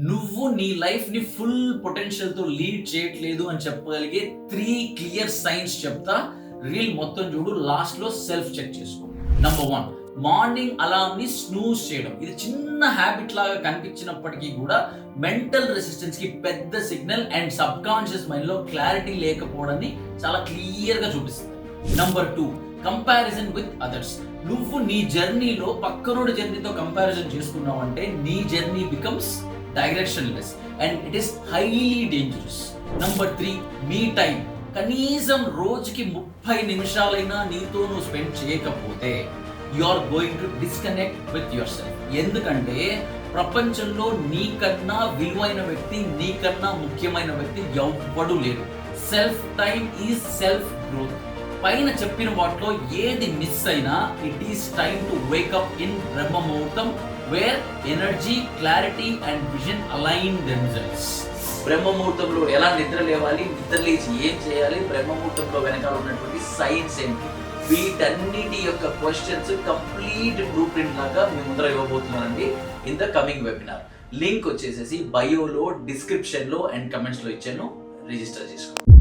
నువ్వు నీ లైఫ్ ని ఫుల్ పొటెన్షియల్ తో లీడ్ చేయట్లేదు అని చెప్పగలిగే 3 క్లియర్ సైన్స్ చెప్తా. రీల్ మొత్తం చూడు, లాస్ట్ లో సెల్ఫ్ చెక్ చేసుకో. నంబర్ 1, మార్నింగ్ అలారం ని స్నూజ్ చేయడం. ఇది చిన్న హ్యాబిట్ లాగా కనిపించినప్పటికీ కూడా మెంటల్ రెసిస్టెన్స్ కి పెద్ద signal and subconscious mind లో క్లారిటీ లేకపోవడాన్ని చాలా క్లియర్ గా చూపిస్తుంది. Number 2, comparison with others. నువ్వు నీ జర్నీలో పక్కనోడి జర్నీతో కంపారిజన్ చేసుకున్నావు అంటే నీ journey becomes directionless and it is highly dangerous. Number 3, me time. కనీసం రోజుకి 30 నిమిషాలైనా నీతో నువ్వు స్పెండ్ చేయకపోతే you are going to disconnect with yourself. ఎందుకంటే ప్రపంచంలో నీకన్నా విలువైన వ్యక్తి, నీకన్నా ముఖ్యమైన వ్యక్తి ఎవ్వడూ లేరు. Self time is self growth. పైన చెప్పిన వాటిలో ఏది మిస్ అయినా it is time to wake up in Brahma muhurtam where energy, clarity and vision align themselves. బ్రహ్మ ముహూర్తంలో ఎలా నిద్ర లేవాలి, నిద్ర లేచి ఏం చేయాలి, బ్రహ్మ ముహూర్తంలో వెనకాల ఉన్నటువంటి సైన్స్ ఏంటి, వీటన్నిటి యొక్క క్వశ్చన్స్ కంప్లీట్ బ్లూ ప్రింట్ లాగా మీ ముందర ఇవ్వబోతున్నానండి in the coming webinar. Link వచ్చేసేసి బయోలో, డిస్క్రిప్షన్ లో అండ్ కమెంట్స్ లో ఇచ్చాను. రిజిస్టర్ చేసుకోండి.